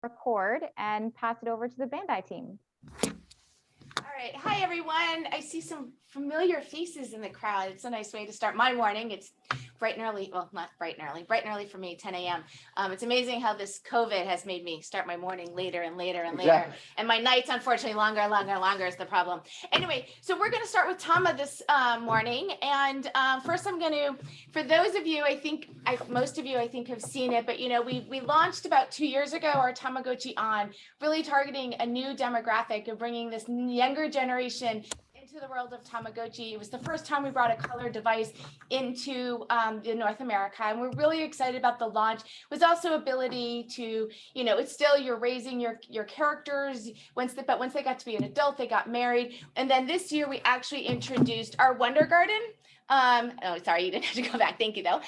record and pass it over to the Bandai team. All right. Hi, everyone. I see some familiar faces in the crowd. It's a nice way to start my morning. It's bright and early. Well, not bright and early, bright and early for me, 10 a.m. It's amazing how this COVID has made me start my morning later and later and later. Exactly. And my nights, unfortunately, longer and longer and longer is the problem. Anyway, so we're going to start with Tama this morning. And first I'm going to, for those of you, most of you, I think, have seen it, but, you know, we launched about 2 years ago our Tamagotchi On, really targeting a new demographic of bringing this younger generation into the world of Tamagotchi. It was the first time we brought a color device into North America, and we're really excited about the launch. It was also ability to, you know, it's still you're raising your characters but once they got to be an adult, they got married. And then this year we actually introduced our Wonder Garden. Oh, sorry, you didn't have to go back. Thank you, though.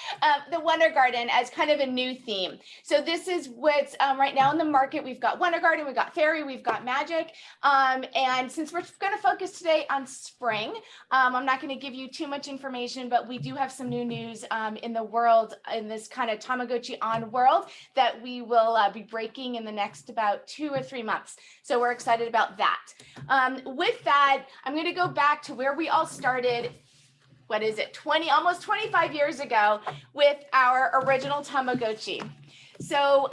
The Wonder Garden as kind of a new theme. So this is what's right now in the market. We've got Wonder Garden, we've got Fairy, we've got Magic. And since we're going to focus today on spring, I'm not going to give you too much information, but we do have some new news in the world, in this kind of Tamagotchi On world that we will be breaking in the next about 2 or 3 months. So we're excited about that. With that, I'm going to go back to where we all started. What is it, almost 25 years ago with our original Tamagotchi. So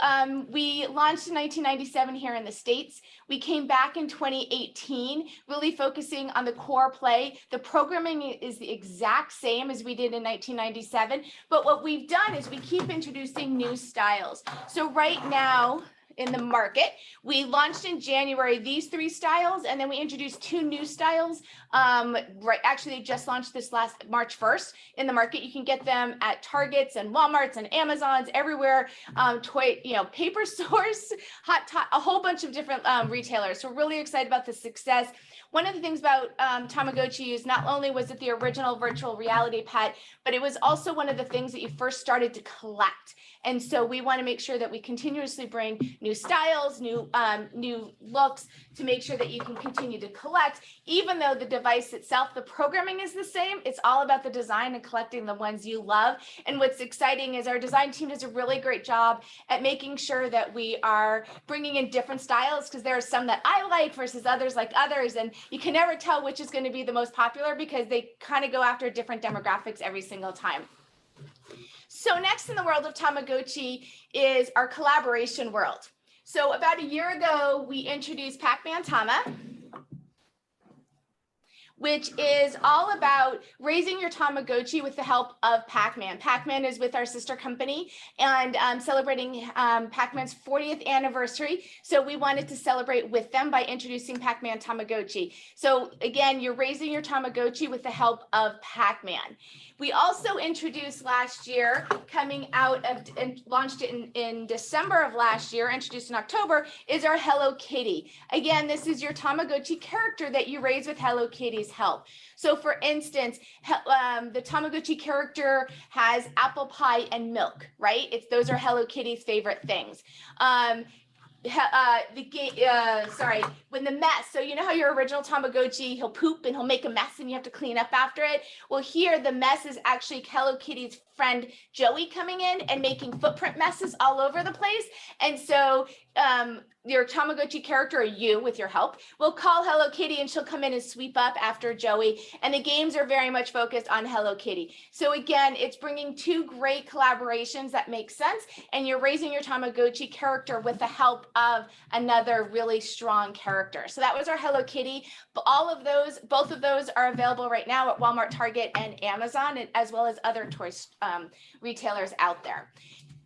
we launched in 1997 here in the States. We came back in 2018, really focusing on the core play. The programming is the exact same as we did in 1997, but what we've done is we keep introducing new styles. So right now, in the market, we launched in January these 3 styles, and then we introduced 2 new styles. Actually, they just launched this last March 1st in the market. You can get them at Targets and Walmarts and Amazons, everywhere. Paper stores, a whole bunch of different retailers. So we're really excited about the success. One of the things about Tamagotchi is not only was it the original virtual reality pet, but it was also one of the things that you first started to collect. And so we want to make sure that we continuously bring new styles, new looks to make sure that you can continue to collect, even though the device itself, the programming is the same. It's all about the design and collecting the ones you love. And what's exciting is our design team does a really great job at making sure that we are bringing in different styles, because there are some that I like versus others like others. And you can never tell which is going to be the most popular because they kind of go after different demographics every single time. So next in the world of Tamagotchi is our collaboration world. So about a year ago, we introduced Pac Man Tama, which is all about raising your Tamagotchi with the help of Pac-Man. Pac-Man is with our sister company and celebrating Pac-Man's 40th anniversary. So we wanted to celebrate with them by introducing Pac-Man Tamagotchi. So again, you're raising your Tamagotchi with the help of Pac-Man. We also introduced last year, coming out of and launched it in December of last year, introduced in October, is our Hello Kitty. Again, this is your Tamagotchi character that you raise with Hello Kitty's help. So for instance, the Tamagotchi character has apple pie and milk, right? Those are Hello Kitty's favorite things. When the mess, so you know how your original Tamagotchi, he'll poop and he'll make a mess and you have to clean up after it. Well, here the mess is actually Hello Kitty's friend Joey coming in and making footprint messes all over the place. And so your Tamagotchi character, or you with your help, will call Hello Kitty and she'll come in and sweep up after Joey. And the games are very much focused on Hello Kitty. So again, it's bringing 2 great collaborations that make sense, and you're raising your Tamagotchi character with the help of another really strong character. So that was our Hello Kitty. But both of those are available right now at Walmart, Target, and Amazon, as well as other toy retailers out there.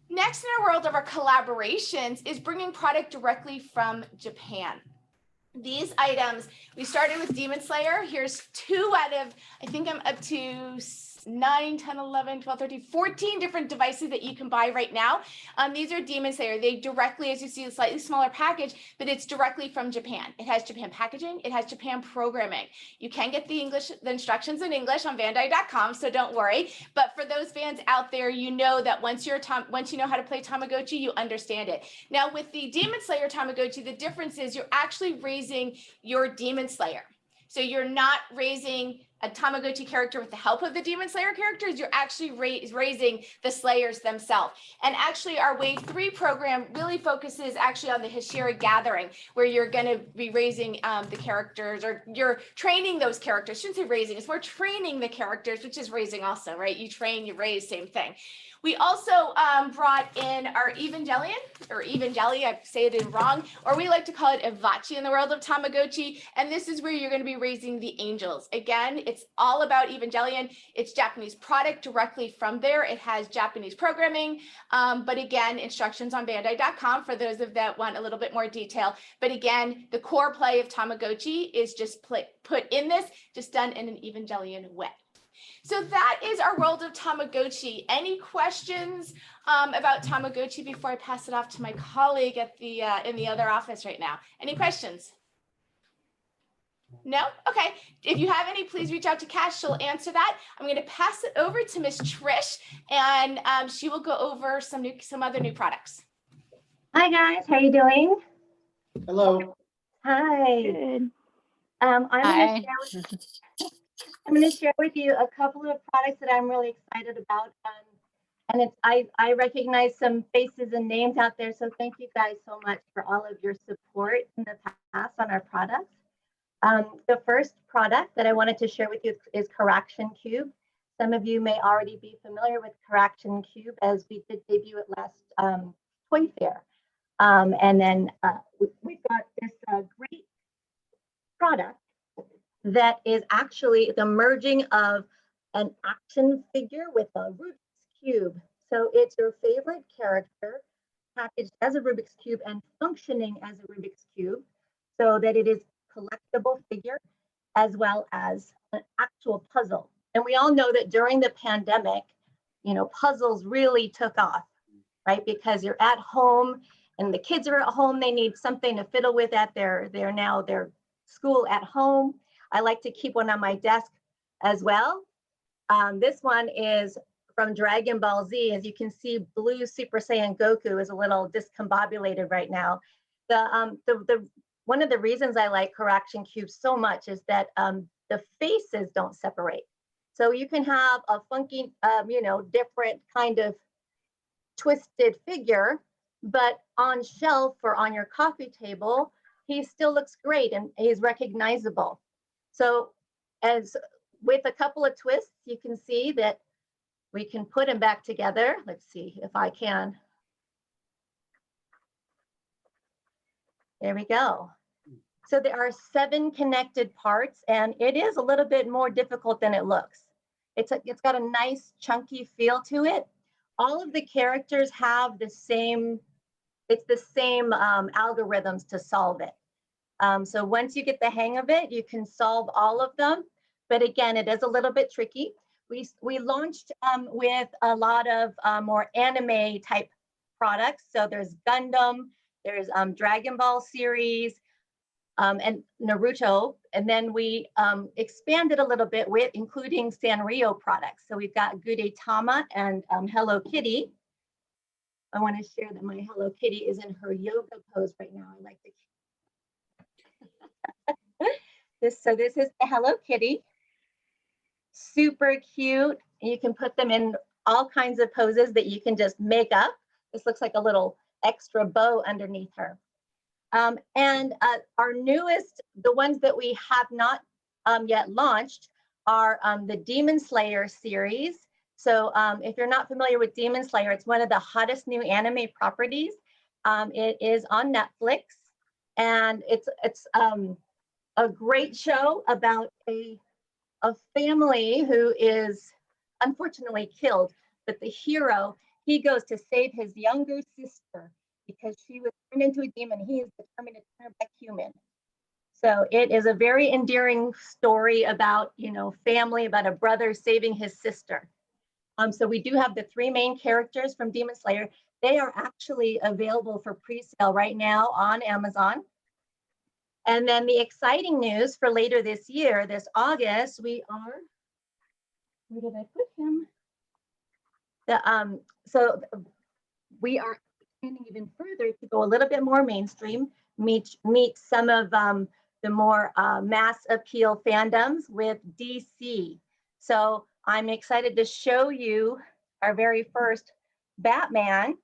Next in our world of our collaborations is bringing product directly from Japan. These items, we started with Demon Slayer. Here's 2 out of, I think I'm up to 9, 10, 11, 12, 13, 14 different devices that you can buy right now. These are Demon Slayer. They directly, as you see, a slightly smaller package, but it's directly from Japan. It has Japan packaging. It has Japan programming. You can get the instructions in English on Bandai.com, so don't worry. But for those fans out there, you know that once you know how to play Tamagotchi, you understand it. Now with the Demon Slayer Tamagotchi, the difference is you're actually raising your Demon Slayer. So you're not raising a Tamagotchi character with the help of the Demon Slayer characters, you're actually raising the Slayers themselves. And actually our Wave 3 program really focuses actually on the Hashira Gathering, where you're going to be raising the characters, or you're training those characters. I shouldn't say raising, it's more training the characters, which is raising also, right? You train, you raise, same thing. We also brought in our Evangelion, or Evangeli, I say it wrong, or we like to call it Evachi in the world of Tamagotchi. And this is where you're going to be raising the angels. Again, it's all about Evangelion. It's Japanese product directly from there. It has Japanese programming, but again, instructions on Bandai.com for those of that want a little bit more detail. But again, the core play of Tamagotchi is just put in this, just done in an Evangelion way. So that is our world of Tamagotchi. Any questions about Tamagotchi before I pass it off to my colleague at the in the other office right now? Any questions? No? Okay. If you have any, please reach out to Cash. She'll answer that. I'm going to pass it over to Miss Trish, and she will go over some other new products. Hi guys, how you doing? Hello. Hi. Good. I'm going to share with you a couple of products that I'm really excited about. And I recognize some faces and names out there, so thank you guys so much for all of your support in the past on our products. The first product that I wanted to share with you is Correction Cube. Some of you may already be familiar with Correction Cube, as we did debut it last ToyFair. And then we've got this great product that is actually the merging of an action figure with a Rubik's Cube. So it's your favorite character packaged as a Rubik's Cube and functioning as a Rubik's Cube, so that it is collectible figure as well as an actual puzzle. And we all know that during the pandemic, you know, puzzles really took off, right? Because you're at home and the kids are at home, they need something to fiddle with at their school at home. I like to keep one on my desk as well. This one is from Dragon Ball Z. As you can see, blue Super Saiyan Goku is a little discombobulated right now. One of the reasons I like Correction Cube so much is that the faces don't separate. So you can have a funky, different kind of twisted figure, but on shelf or on your coffee table, he still looks great and he's recognizable. So as with a couple of twists, you can see that we can put them back together. Let's see if I can. There we go. So there are 7 connected parts, and it is a little bit more difficult than it looks. It's got a nice chunky feel to it. All of the characters have the same, algorithms to solve it. So once you get the hang of it, you can solve all of them. But again, it is a little bit tricky. We launched with a lot of more anime type products. So there's Gundam, there's Dragon Ball series, and Naruto. And then we expanded a little bit with including Sanrio products. So we've got Tama and Hello Kitty. I want to share that my Hello Kitty is in her yoga pose right now. I like to So this is the Hello Kitty. Super cute. You can put them in all kinds of poses that you can just make up. This looks like a little extra bow underneath her. And our newest, the ones that we have not yet launched, are the Demon Slayer series. So if you're not familiar with Demon Slayer, it's one of the hottest new anime properties. It is on Netflix, and it's a great show about a family who is unfortunately killed, but the hero, he goes to save his younger sister because she was turned into a demon. He is determined to turn her back human. So it is a very endearing story about, family, about a brother saving his sister. So we do have the 3 main characters from Demon Slayer. They are actually available for pre-sale right now on Amazon. And then the exciting news for later this year, this August, where did I put him? So we are expanding even further to go a little bit more mainstream, meet some of the more mass appeal fandoms with DC. So I'm excited to show you our very first Batman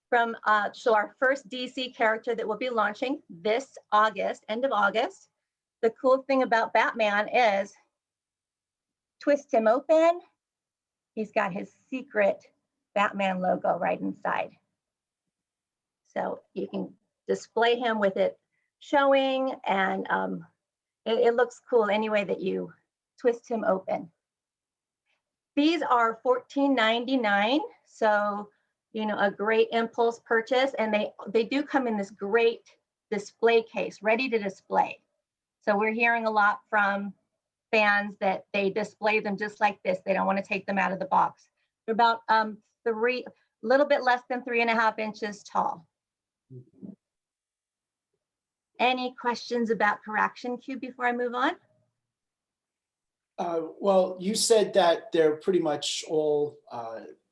from, so our first DC character that will be launching this August, end of August. The cool thing about Batman is twist him open. He's got his secret Batman logo right inside. So you can display him with it showing, and it looks cool any way that you twist him open. These are $14.99, so a great impulse purchase, and they do come in this great display case, ready to display. So we're hearing a lot from fans that they display them just like this. They don't want to take them out of the box. They're about a little bit less than 3.5 inches tall. Any questions about Correction Cube before I move on? Well, you said that they're pretty much all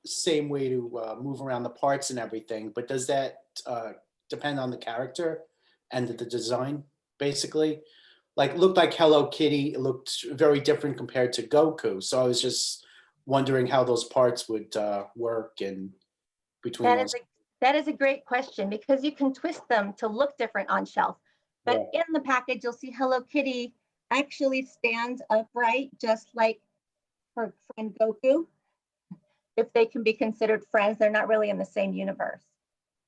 same way to move around the parts and everything, but does that depend on the character and the design, basically? Like, looked like Hello Kitty, it looked very different compared to Goku. So I was just wondering how those parts would work in between those. That is a great question, because you can twist them to look different on shelf. But in the package, you'll see Hello Kitty actually stands upright, just like her friend Goku. If they can be considered friends, they're not really in the same universe.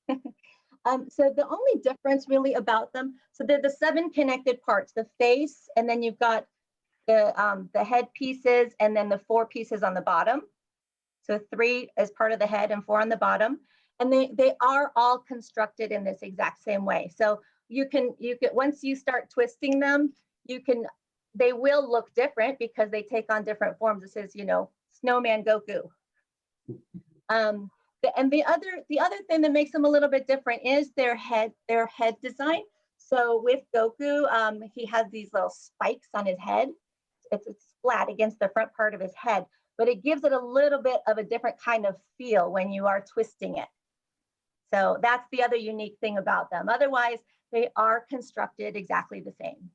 So the only difference really about them, so they're the 7 connected parts, the face, and then you've got the head pieces, and then the 4 pieces on the bottom. So 3 as part of the head and 4 on the bottom. And they are all constructed in this exact same way. So you can once you start twisting them, they will look different because they take on different forms. This is, Snowman Goku. And the other thing that makes them a little bit different is their head design. So with Goku, he has these little spikes on his head. It's flat against the front part of his head, but it gives it a little bit of a different kind of feel when you are twisting it. So that's the other unique thing about them. Otherwise, they are constructed exactly the same.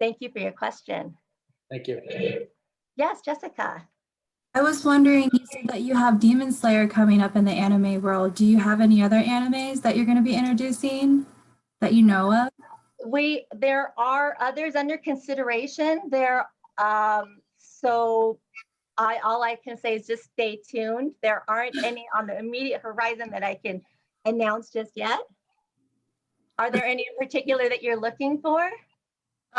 Thank you for your question. Thank you. Yes, Jessica. I was wondering, you said that you have Demon Slayer coming up in the anime world. Do you have any other animes that you're going to be introducing that you know of? There are others under consideration. All I can say is just stay tuned. There aren't any on the immediate horizon that I can announce just yet. Are there any in particular that you're looking for?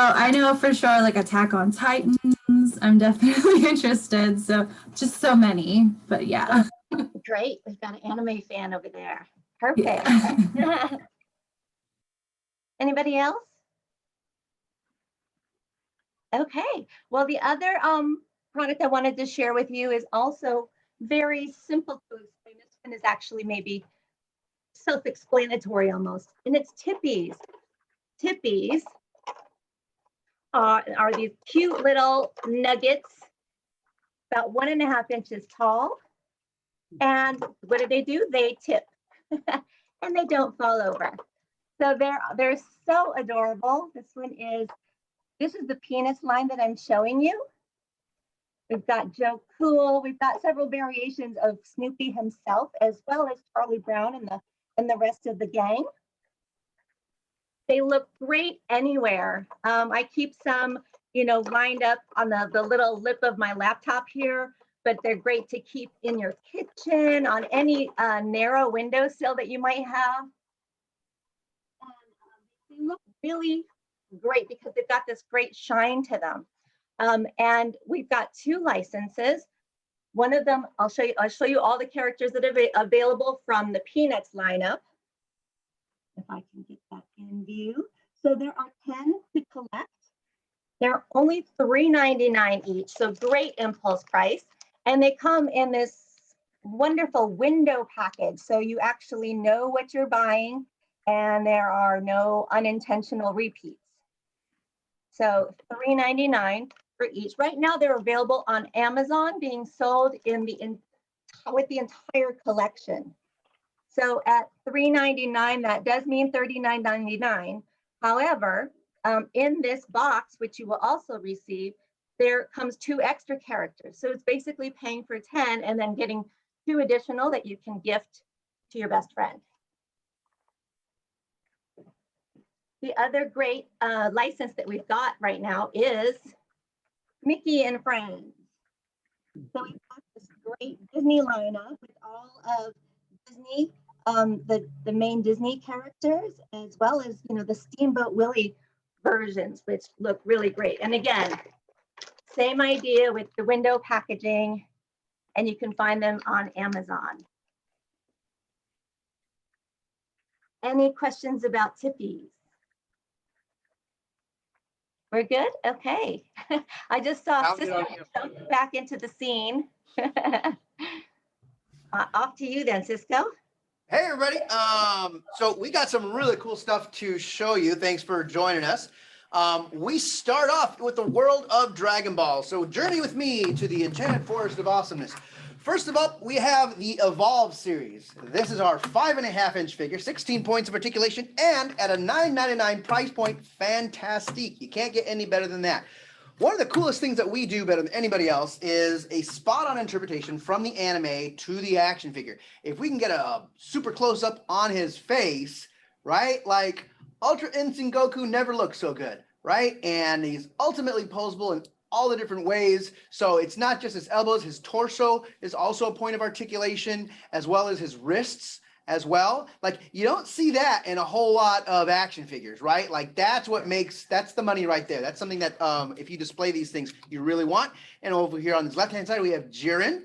Oh, I know for sure, like Attack on Titans. I'm definitely interested. So just so many, but yeah. Oh, great. We've got an anime fan over there. Perfect. Yeah. Anybody else? Okay. Well, the other product I wanted to share with you is also very simple to explain. This one is actually maybe self-explanatory almost, and it's tippies. Tippies are these cute little nuggets, about 1.5 inches tall. And what do? They tip, and they don't fall over. So they're so adorable. This is the penis line that I'm showing you. We've got Joe Cool. We've got several variations of Snoopy himself, as well as Charlie Brown and the rest of the gang. They look great anywhere. I keep some, lined up on the little lip of my laptop here, but they're great to keep in your kitchen, on any narrow windowsill that you might have. And they look really great because they've got this great shine to them. And we've got 2 licenses. One of them, I'll show you all the characters that are available from the Peanuts lineup. If I can get that in view. So there are 10 to collect. They're only $3.99 each, so great impulse price. And they come in this wonderful window package, so you actually know what you're buying, and there are no unintentional repeats. So $3.99 for each. Right now, they're available on Amazon, being sold with the entire collection. So at $3.99, that does mean $39.99. However, in this box, which you will also receive, there comes 2 extra characters. So it's basically paying for 10 and then getting 2 additional that you can gift to your best friend. The other great license that we've got right now is Mickey and Friends. So we've got this great Disney lineup with all of Disney, the main Disney characters, as well as, you know, the Steamboat Willie versions, which look really great. And again, same idea with the window packaging, and you can find them on Amazon. Any questions about tippies? We're good? Okay. I just saw Cisco jump back into the scene. Off to you then, Cisco. Hey everybody, so we got some really cool stuff to show you. Thanks for joining us. We start off with the world of Dragon Ball. So journey with me to the Enchanted Forest of Awesomeness. First of all, we have the Evolve series. This is our 5.5-inch figure, 16 points of articulation, and at a $9.99 price point, fantastic. You can't get any better than that. One of the coolest things that we do better than anybody else is a spot-on interpretation from the anime to the action figure. If we can get a super close-up on his face, right? Like Ultra Instinct Goku never looked so good, right? And he's ultimately posable in all the different ways. So it's not just his elbows, his torso is also a point of articulation, as well as his wrists as well. Like you don't see that in a whole lot of action figures, right? Like that's the money right there. That's something that if you display these things, you really want. And over here on this left-hand side, we have Jiren,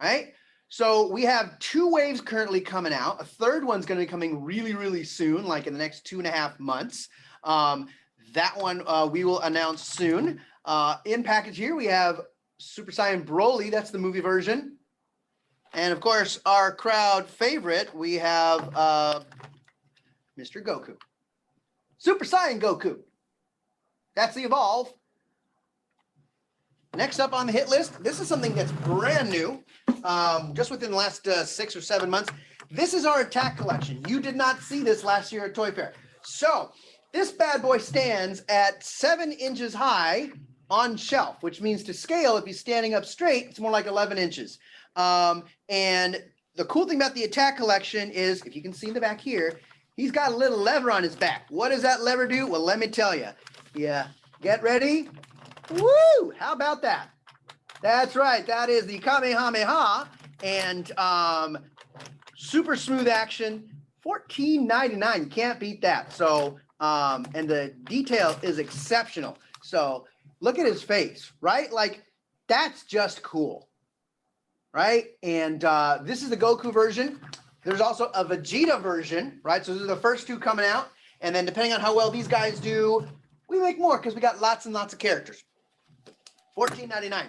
right? So we have 2 waves currently coming out. A third one's going to be coming really, really soon, like in the next 2.5 months. That one we will announce soon. In package here, we have Super Saiyan Broly. That's the movie version. And of course, our crowd favorite, we have Mr. Goku. Super Saiyan Goku. That's the Evolve. Next up on the hit list, this is something that's brand new, just within the last 6 or 7 months. This is our attack collection. You did not see this last year at Toy Fair. So this bad boy stands at 7 inches high on shelf, which means to scale, if he's standing up straight, it's more like 11 inches. And the cool thing about the attack collection is, if you can see in the back here, he's got a little lever on his back. What does that lever do? Well, let me tell you. Yeah, get ready. Woo! How about that? That's right. That is the Kamehameha, and super smooth action. $14.99. You can't beat that. So, and the detail is exceptional. So look at his face, right? Like that's just cool. Right? And this is the Goku version. There's also a Vegeta version, right? So these are the first 2 coming out. And then depending on how well these guys do, we make more because we got lots and lots of characters. $14.99.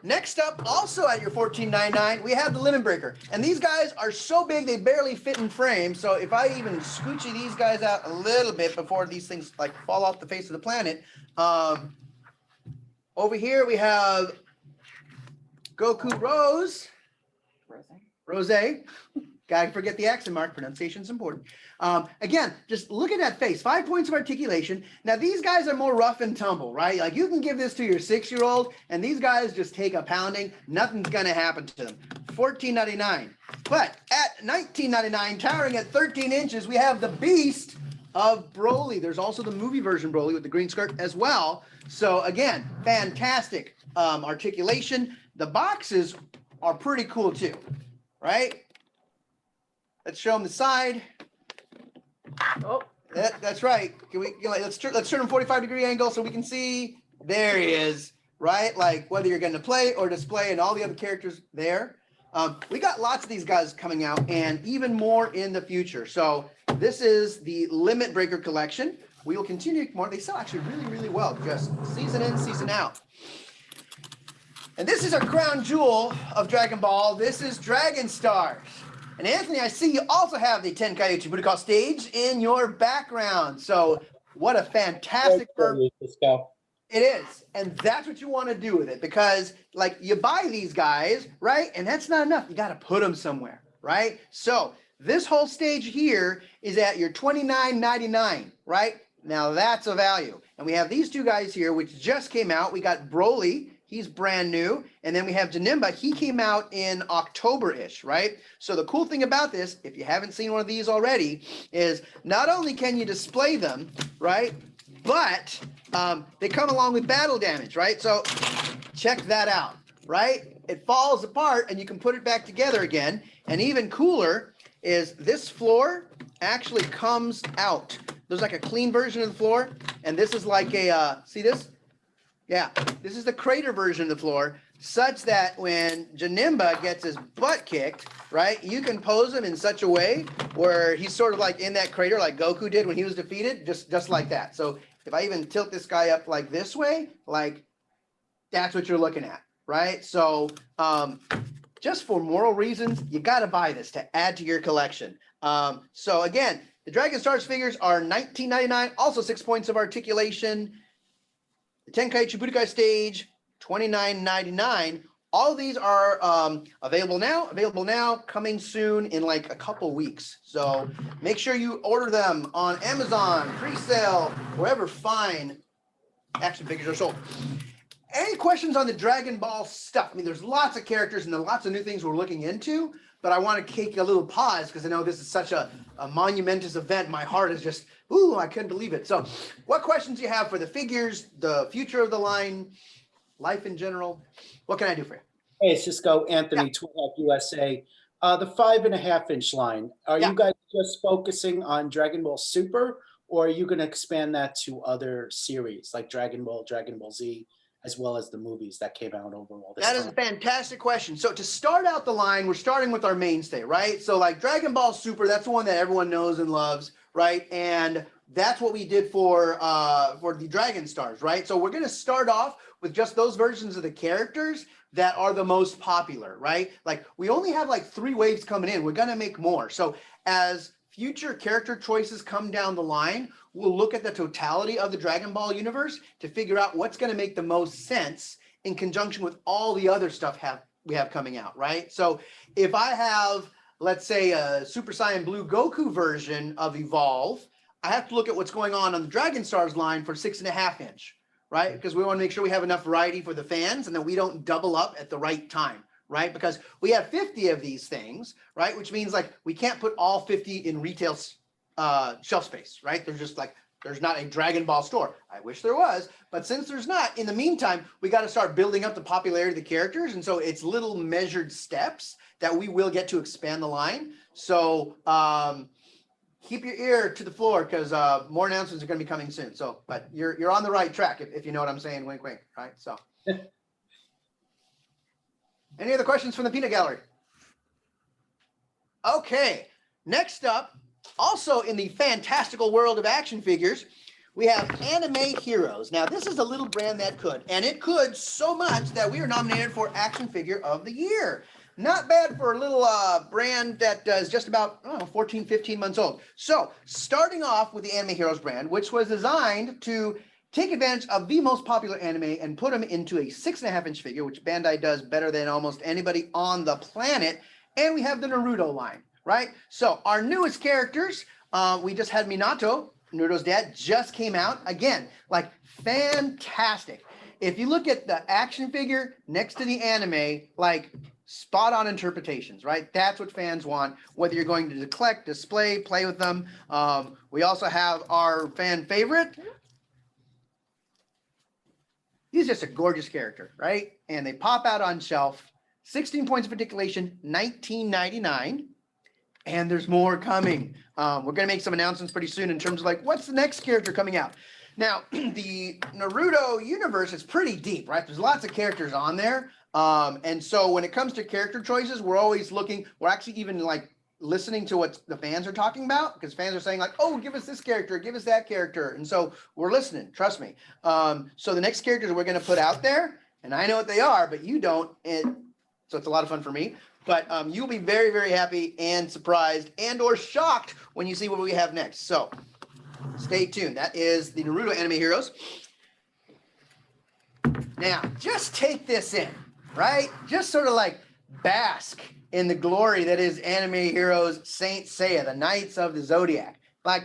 Next up, also at your $14.99, we have the Limit Breaker. And these guys are so big, they barely fit in frame. So if I even scoochy these guys out a little bit before these things like fall off the face of the planet. Over here, we have Goku Rose. Gotta forget the accent mark. Pronunciation's important. Again, just look at that face. 5 points of articulation. Now, these guys are more rough and tumble, right? Like you can give this to your 6-year-old, and these guys just take a pounding. Nothing's gonna happen to them. $14.99. But at $19.99, towering at 13 inches, we have the Beast of Broly. There's also the movie version Broly with the green skirt as well. So again, fantastic articulation. The boxes are pretty cool too, right? Let's show them the side. Oh, that's right. Can we let's turn him 45-degree angle so we can see. There he is, right? Like whether you're going to play or display, and all the other characters there. We got lots of these guys coming out, and even more in the future. So this is the Limit Breaker collection. We will continue more. They sell actually really, really well, just season in, season out. And this is our crown jewel of Dragon Ball. This is Dragon Stars. And Anthony, I see you also have the Tenkaichi Budokai stage in your background. So what a fantastic it is. And that's what you want to do with it, because like you buy these guys, right? And that's not enough. You got to put them somewhere, right? So this whole stage here is at your $29.99, right? Now that's a value. And we have these two guys here, which just came out. We got Broly, he's brand new. And then we have Janemba, he came out in October-ish, right? So the cool thing about this, if you haven't seen one of these already, is not only can you display them, right? But they come along with battle damage, right? So check that out, right? It falls apart and you can put it back together again. And even cooler is this floor actually comes out. There's like a clean version of the floor. And this is like a, see this? Yeah, this is the crater version of the floor, such that when Janemba gets his butt kicked, right, you can pose him in such a way where he's sort of like in that crater like Goku did when he was defeated, just like that. So if I even tilt this guy up like this way, like that's what you're looking at, right? So just for moral reasons, you got to buy this to add to your collection. So again, the Dragon Stars figures are $19.99, also 6 points of articulation. The Tenkaichi Budokai stage, $29.99. All of these are available now, coming soon in like a couple weeks. So make sure you order them on Amazon, pre-sale, wherever fine action figures are sold. Any questions on the Dragon Ball stuff? I mean, there's lots of characters and lots of new things we're looking into, but I want to take a little pause because I know this is such a monumentous event. My heart is just, ooh, I couldn't believe it. So what questions do you have for the figures, the future of the line, life in general? What can I do for you? Hey, Cisco, Anthony, Twin Hawk USA. The 5.5-inch line, are you guys just focusing on Dragon Ball Super, or are you going to expand that to other series like Dragon Ball Z, as well as the movies that came out over all this time? That is a fantastic question. So to start out the line, we're starting with our mainstay, right? So like Dragon Ball Super, that's the one that everyone knows and loves, right? And that's what we did for the Dragon Stars, right? So we're going to start off with just those versions of the characters that are the most popular, right? Like we only have like 3 waves coming in. We're going to make more. So as future character choices come down the line, we'll look at the totality of the Dragon Ball universe to figure out what's going to make the most sense in conjunction with all the other stuff we have coming out, right? So if I have, let's say, a Super Saiyan Blue Goku version of Evolve, I have to look at what's going on the Dragon Stars line for 6.5-inch, right? Because we want to make sure we have enough variety for the fans and that we don't double up at the right time, right? Because we have 50 of these things, right? Which means like we can't put all 50 in retail shelf space, right? There's not a Dragon Ball store. I wish there was, but since there's not, in the meantime, we got to start building up the popularity of the characters. And so it's little measured steps that we will get to expand the line. So keep your ear to the floor because more announcements are going to be coming soon. So, but you're on the right track if you know what I'm saying. Wink, wink. Right. So, any other questions from the peanut gallery? Okay. Next up, also in the fantastical world of action figures, we have Anime Heroes. Now, this is a little brand that could, and it could so much that we are nominated for Action Figure of the Year. Not bad for a little brand that is just about 14, 15 months old. So starting off with the Anime Heroes brand, which was designed to take advantage of the most popular anime and put them into a 6.5-inch figure, which Bandai does better than almost anybody on the planet. And we have the Naruto line, right? So our newest characters, we just had Minato, Naruto's dad, just came out. Again, like fantastic. If you look at the action figure next to the anime, like spot on interpretations, right? That's what fans want, whether you're going to collect, display, play with them. We also have our fan favorite. He's just a gorgeous character, right? And they pop out on shelf. 16 points of articulation, $19.99. And there's more coming. We're going to make some announcements pretty soon in terms of like, what's the next character coming out? Now, the Naruto universe is pretty deep, right? There's lots of characters on there. And so when it comes to character choices, we're always looking, we're actually even like listening to what the fans are talking about, because fans are saying like, oh, give us this character, give us that character. And so we're listening, trust me. So the next characters we're going to put out there, and I know what they are, but you don't. So it's a lot of fun for me. But you'll be very, very happy and surprised and or shocked when you see what we have next. So stay tuned. That is the Naruto Anime Heroes. Now, just take this in, right? Just sort of like bask in the glory that is Anime Heroes Saint Seiya, the Knights of the Zodiac. Like,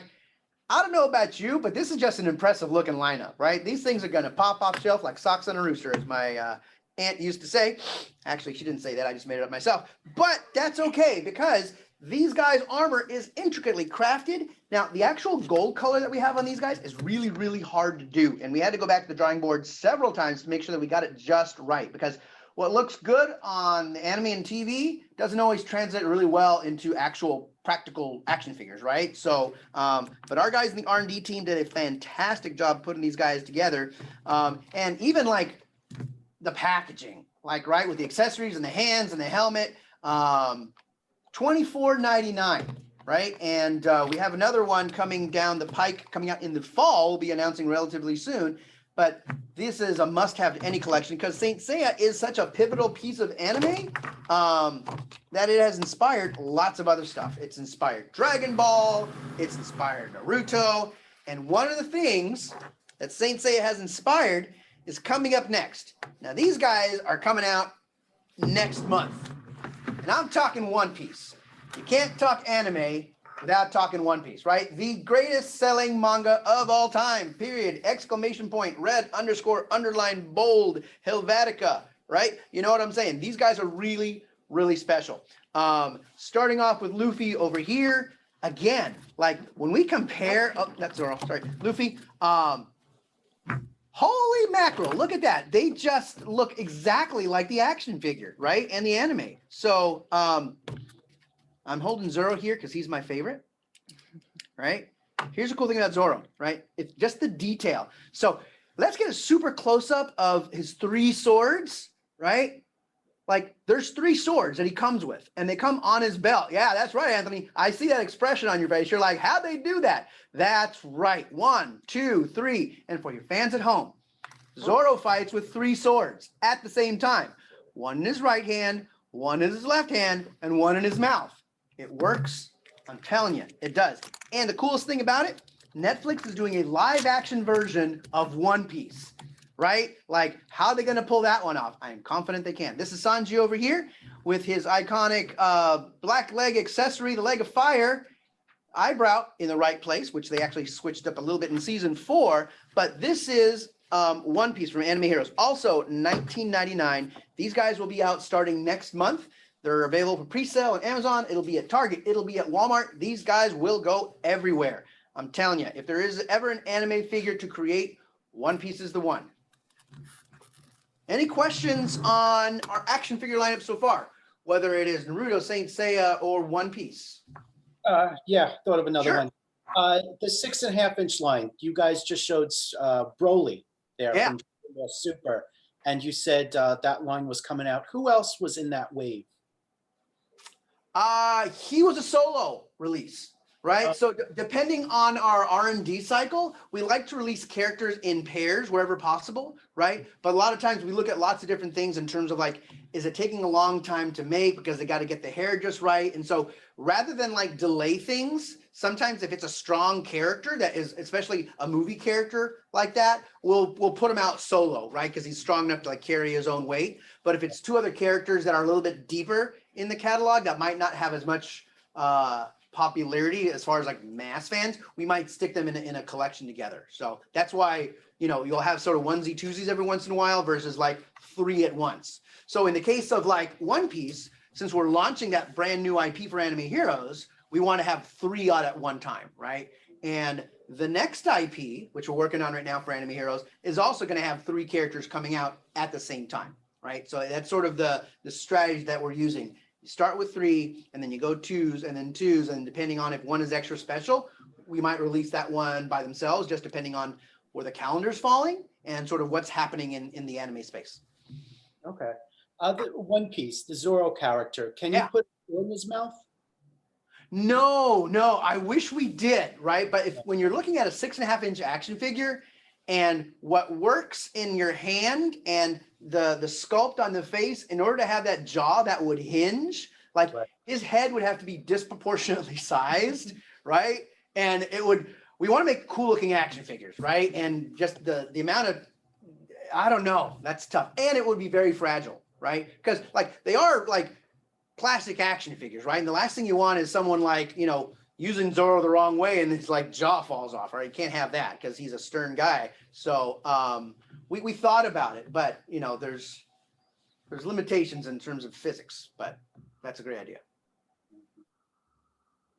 I don't know about you, but this is just an impressive looking lineup, right? These things are going to pop off shelf like socks on a rooster, as my aunt used to say. Actually, she didn't say that. I just made it up myself. But that's okay, because these guys' armor is intricately crafted. Now, the actual gold color that we have on these guys is really, really hard to do. And we had to go back to the drawing board several times to make sure that we got it just right, because what looks good on the anime and TV doesn't always translate really well into actual practical action figures, right? So, but our guys in the R&D team did a fantastic job putting these guys together. And even like the packaging, like, right, with the accessories and the hands and the helmet, $24.99, right? And we have another one coming down the pike, coming out in the fall. We'll be announcing relatively soon. But this is a must-have to any collection, because Saint Seiya is such a pivotal piece of anime that it has inspired lots of other stuff. It's inspired Dragon Ball, it's inspired Naruto, and one of the things that Saint Seiya has inspired is coming up next. Now, these guys are coming out next month, and I'm talking One Piece. You can't talk anime without talking One Piece, right? The greatest selling manga of all time, period, exclamation point, red, underscore, underline, bold, Helvetica, right? You know what I'm saying? These guys are really, really special. Starting off with Luffy over here, again, like when we compare, oh, that's Zoro, sorry, Luffy, holy mackerel, look at that. They just look exactly like the action figure, right? And the anime. So, I'm holding Zoro here because he's my favorite, right? Here's the cool thing about Zoro, right? It's just the detail. So let's get a super close-up of his 3 swords, right? Like, there's 3 swords that he comes with, and they come on his belt. Yeah, that's right, Anthony. I see that expression on your face. You're like, how'd they do that? That's right. 1, 2, 3. And for your fans at home, Zoro fights with 3 swords at the same time. One in his right hand, one in his left hand, and one in his mouth. It works. I'm telling you, it does. And the coolest thing about it, Netflix is doing a live action version of One Piece, right? Like, how are they going to pull that one off? I am confident they can. This is Sanji over here with his iconic black leg accessory, the leg of fire, eyebrow in the right place, which they actually switched up a little bit in season 4. But this is One Piece from Anime Heroes. Also, $19.99. These guys will be out starting next month. They're available for pre-sale on Amazon. It'll be at Target. It'll be at Walmart. These guys will go everywhere. I'm telling you, if there is ever an anime figure to create, One Piece is the one. Any questions on our action figure lineup so far? Whether it is Naruto, Saint Seiya, or One Piece? Yeah, thought of another Sure. one. The 6.5-inch line, you guys just showed Broly there Yeah. from Super, and you said that line was coming out. Who else was in that wave? He was a solo release, right? So depending on our R&D cycle, we like to release characters in pairs wherever possible, right? But a lot of times we look at lots of different things in terms of like, is it taking a long time to make because they got to get the hair just right? And so rather than like delay things, sometimes if it's a strong character that is, especially a movie character like that, we'll put him out solo, right? Because he's strong enough to like carry his own weight. But if it's 2 other characters that are a little bit deeper in the catalog that might not have as much popularity as far as like mass fans, we might stick them in a collection together. So that's why, you know, you'll have sort of onesie twosies every once in a while versus like 3 at once. So in the case of like One Piece, since we're launching that brand new IP for Anime Heroes, we want to have 3 out at one time, right? And the next IP, which we're working on right now for Anime Heroes, is also going to have 3 characters coming out at the same time, right? So that's sort of the strategy that we're using. You start with 3, and then you go 2s, and then 2s, and depending on if one is extra special, we might release that one by themselves, just depending on where the calendar's falling and sort of what's happening in the anime space. Okay. The One Piece, the Zoro character, can you put it in his mouth? No, I wish we did, right? But when you're looking at a 6.5-inch action figure, and what works in your hand and the sculpt on the face, in order to have that jaw that would hinge, like his head would have to be disproportionately sized, right? And we want to make cool looking action figures, right? And just the amount of, I don't know, that's tough. And it would be very fragile, right? Because like they are like classic action figures, right? And the last thing you want is someone like, you know, using Zoro the wrong way and his like jaw falls off, right? You can't have that because he's a stern guy. So we thought about it, but you know, there's limitations in terms of physics, but that's a great idea.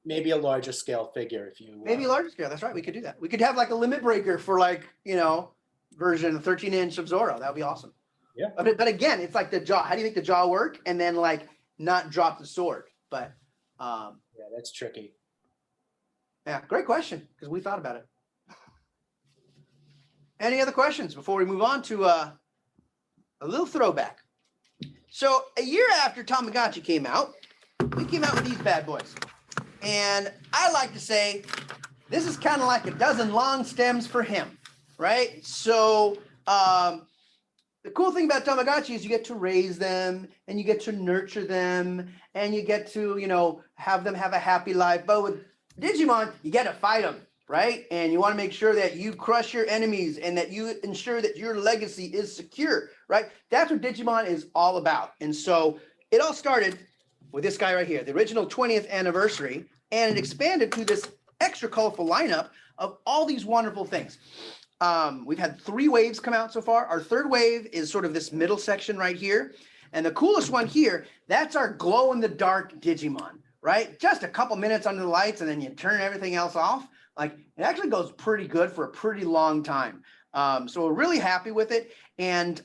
Maybe a larger scale figure if you Maybe a larger scale. That's right. We could do that. We could have like a limit breaker for like, you know, version 13-inch of Zoro. That would be awesome. Yeah. But again, it's like the jaw. How do you make the jaw work and then like not drop the sword? But yeah, that's tricky. yeah, great question because we thought about it. Any other questions before we move on to a little throwback? So a year after Tamagotchi came out, we came out with these bad boys. And I like to say, this is kind of like a dozen long stems for him, right? So the cool thing about Tamagotchi is you get to raise them and you get to nurture them and you get to, you know, have them have a happy life. But with Digimon, you got to fight them, right? And you want to make sure that you crush your enemies and that you ensure that your legacy is secure, right? That's what Digimon is all about. And so it all started with this guy right here, the original 20th anniversary, and it expanded to this extra colorful lineup of all these wonderful things. We've had 3 waves come out so far. Our 3rd wave is sort of this middle section right here. And the coolest one here, that's our glow-in-the-dark Digimon, right? Just a couple minutes under the lights and then you turn everything else off. Like, it actually goes pretty good for a pretty long time. So we're really happy with it. And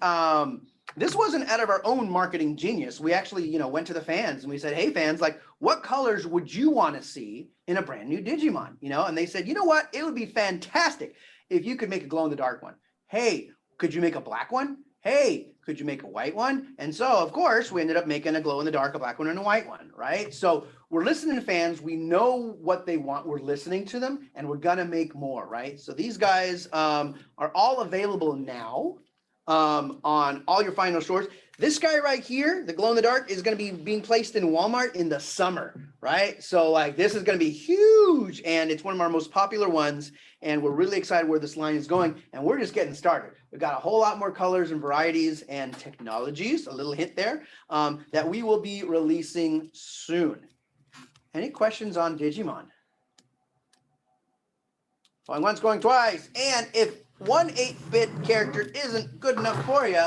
this wasn't out of our own marketing genius. We actually, you know, went to the fans and we said, hey fans, like what colors would you want to see in a brand new Digimon? You know, and they said, you know what, it would be fantastic if you could make a glow in the dark one. Hey, could you make a black one? Hey, could you make a white one? And so of course we ended up making a glow in the dark, a black one and a white one, right? So we're listening to fans. We know what they want. We're listening to them and we're gonna make more, right? So these guys are all available now. On all your final stores. This guy right here, the glow in the dark, is going to be being placed in Walmart in the summer, right? So like this is going to be huge and it's one of our most popular ones and we're really excited where this line is going and we're just getting started. We've got a whole lot more colors and varieties and technologies, a little hint there, that we will be releasing soon. Any questions on Digimon? Going once, going twice. And if 1/8-bit character isn't good enough for you,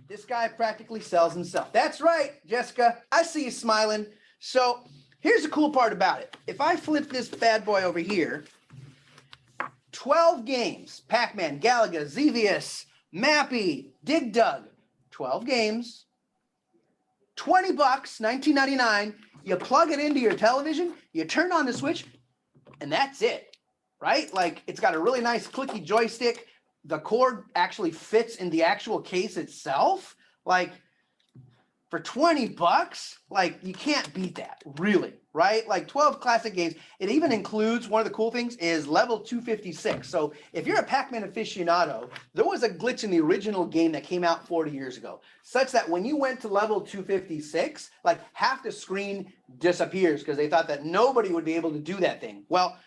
this guy practically sells himself. That's right, Jessica. I see you smiling. So here's the cool part about it. If I flip this bad boy over here, 12 games, Pac-Man, Galaga, Xevious, Mappy, Dig Dug, 12 games, 20 bucks, $19.99. You plug it into your television, you turn on the switch, and that's it. Right? Like it's got a really nice clicky joystick. The cord actually fits in the actual case itself. Like for 20 bucks, like you can't beat that, really, right? Like 12 classic games. It even includes, one of the cool things is level 256. So if you're a Pac-Man aficionado, there was a glitch in the original game that came out 40 years ago, such that when you went to level 256, like half the screen disappears because they thought that nobody would be able to do that thing. Well,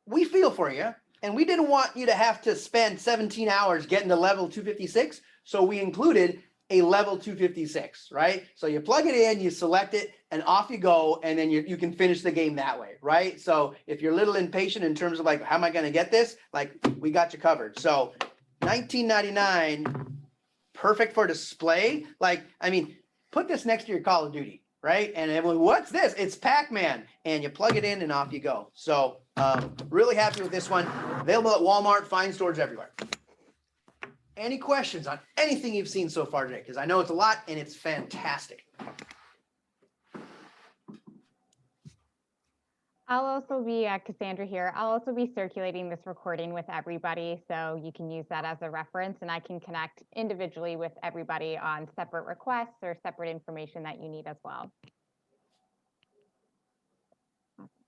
we feel for you, and we didn't want you to have to spend 17 hours getting to level 256, so we included a level 256, right? So you plug it in, you select it, and off you go, and then you can finish the game that way, right? So if you're a little impatient in terms of like, how am I gonna get this? Like, we got you covered. So $19.99, perfect for display. Like, I mean, put this next to your Call of Duty, right? And everyone, what's this? It's Pac-Man. And you plug it in and off you go. So really happy with this one. Available at Walmart, fine stores everywhere. Any questions on anything you've seen so far today? Because I know it's a lot and it's fantastic. I'll also be, Cassandra here, I'll also be circulating this recording with everybody, so you can use that as a reference, and I can connect individually with everybody on separate requests or separate information that you need as well.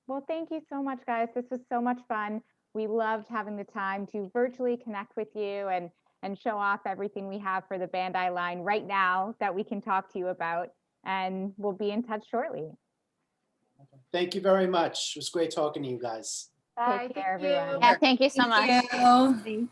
Well, thank you so much, guys. This was so much fun. We loved having the time to virtually connect with you and show off everything we have for the Bandai line right now that we can talk to you about, and we'll be in touch shortly. Thank you very much. It was great talking to you guys. Bye. Take care, Thank you. everyone. Yeah, thank you so much. Thank you.